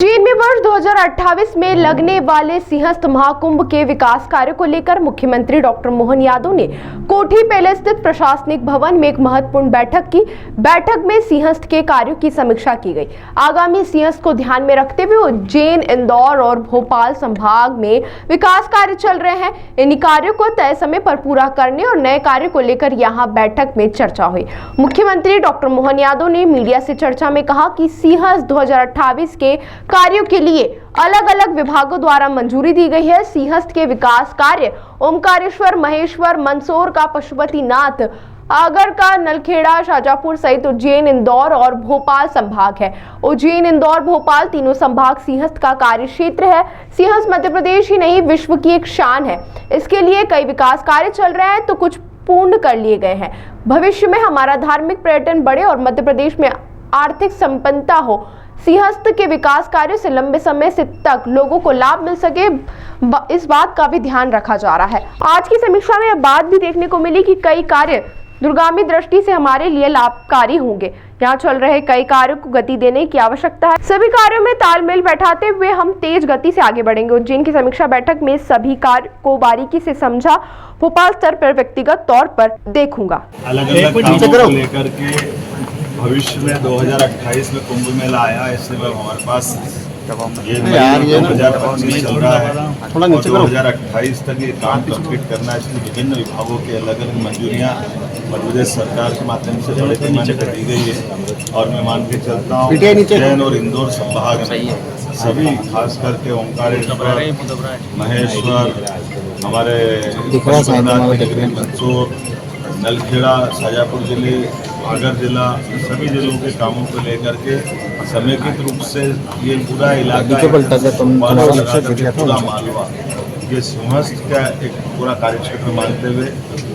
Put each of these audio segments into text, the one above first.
चीन में वर्ष 2028 में लगने वाले सिंहस्थ महाकुंभ के विकास कार्य को लेकर मुख्यमंत्री डॉक्टर मोहन यादव ने कोठी पैलेस स्थित प्रशासनिक भवन में एक महत्वपूर्ण बैठक की। बैठक में सिंहस्थ के कार्यों की समीक्षा की गई। आगामी सिंहस्थ को ध्यान में रखते हुए उज्जैन, इंदौर और भोपाल संभाग में विकास कार्य चल रहे हैं। इन कार्यों को तय समय पर पूरा करने और नए कार्यों को लेकर यहाँ बैठक में चर्चा हुई। मुख्यमंत्री डॉक्टर मोहन यादव ने मीडिया से चर्चा में कहा कि सिंहस्थ 2028 के कार्यों के लिए अलग अलग विभागों द्वारा मंजूरी दी गई है। सिंहस्थ के विकास कार्य ओमकारेश्वर, महेश्वर, मंदसौर का पशुपतिनाथ, आगर का नलखेड़ा, शाजापुर सहित उज्जैन, इंदौर और भोपाल संभाग है। उज्जैन, इंदौर, भोपाल तीनों संभाग सिंहस्थ का कार्य क्षेत्र है। सिंहस्थ मध्य प्रदेश ही नहीं विश्व की एक शान है। इसके लिए कई विकास कार्य चल रहे हैं तो कुछ पूर्ण कर लिए गए हैं। भविष्य में हमारा धार्मिक पर्यटन बढ़े और मध्य प्रदेश में आर्थिक संपन्नता हो। सिंहस्थ के विकास कार्यों से लंबे समय से तक लोगों को लाभ मिल सके, इस बात का भी ध्यान रखा जा रहा है। आज की समीक्षा में यह बात भी देखने को मिली कि कई कार्य दूरगामी दृष्टि से हमारे लिए लाभकारी होंगे। यहाँ चल रहे कई कार्यों को गति देने की आवश्यकता है। सभी कार्यों में तालमेल बैठाते हुए हम तेज गति से आगे बढ़ेंगे। उज्जैन की समीक्षा बैठक में सभी कार्य को बारीकी से समझा। भोपाल स्तर पर व्यक्तिगत तौर पर देखूंगा। अलग-अलग कामों को लेकर के भविष्य में 2028 में कुंभ मेला आया। इससे हमारे पास ये 2025 चल रहा है और 2028 तक ये काम कंप्लीट करना है। इसलिए विभिन्न विभागों के अलग अलग मंजूरियाँ मध्य प्रदेश सरकार के माध्यम से बड़े पैमाने पर दी गई है। और मैं मान के चलता हूँ उज्जैन और इंदौर संभाग में सभी खास करके ओमकारेश्वर, महेश्वर, हमारे मंदसौर, नलखेड़ा, शाजापुर जिले, आगर जिला, सभी जिलों के कामों को लेकर के समेकित रूप से ये पूरा इलाका पूरा मालवा ये सिंहस्थ का एक पूरा कार्यक्षेत्र मानते हुए,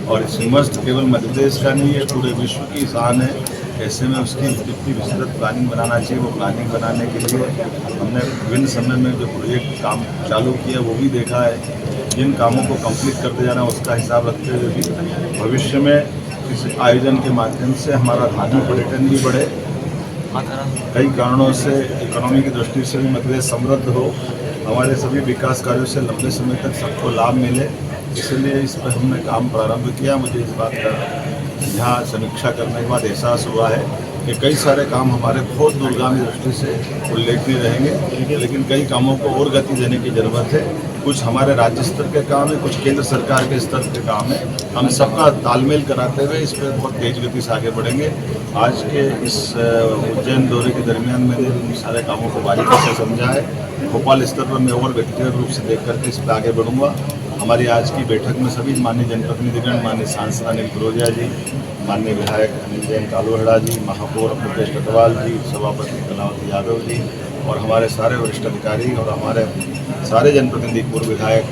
और सिंहस्थ केवल मध्य प्रदेश का नहीं है, पूरे विश्व की शान है। ऐसे में उसकी जितनी विस्तृत प्लानिंग बनाना चाहिए, वो प्लानिंग बनाने के लिए हमने विभिन्न समय में जो प्रोजेक्ट काम चालू किया वो भी देखा है। जिन कामों को कंप्लीट करते जाना उसका हिसाब रखते हुए भी भविष्य में इस आयोजन के माध्यम से हमारा धार्मिक पर्यटन भी बढ़े, कई कारणों से इकोनॉमी की दृष्टि से भी मध्य प्रदेश समृद्ध हो, हमारे सभी विकास कार्यों से लंबे समय तक सबको लाभ मिले। इसलिए इस पर हमने काम प्रारंभ किया। मुझे इस बात का यहाँ समीक्षा करने के बाद एहसास हुआ है कि कई सारे काम हमारे बहुत दूरगामी दृष्टि से उल्लेखनीय रहेंगे, लेकिन कई कामों को और गति देने की ज़रूरत है। कुछ हमारे राज्य स्तर के काम है, कुछ केंद्र सरकार के स्तर के काम है। हम सबका तालमेल कराते हुए इस पर बहुत तेज गति से आगे बढ़ेंगे। आज के इस उज्जैन दौरे के दरमियान मैंने इन सारे कामों को बारीकी से समझा है। भोपाल स्तर पर मैं और व्यक्तिगत रूप से देख करके इस पर आगे बढ़ूँगा। हमारी आज की बैठक में सभी माननीय जनप्रतिनिधिगण, माननीय सांसद अनिल फिरोजिया जी, माननीय विधायक अनिल जैन कालूहड़ा जी, महापौर मुकेश कटवाल जी, सभापति कलावती यादव जी और हमारे सारे वरिष्ठ अधिकारी और हमारे सारे जनप्रतिनिधि, पूर्व विधायक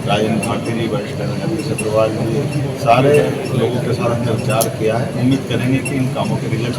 राजेंद्र भारती जी, वरिष्ठ अनिल अग्रवाल जी, सारे लोगों के साथ हमने विचार किया है। उम्मीद करेंगे कि इन कामों के रिजल्ट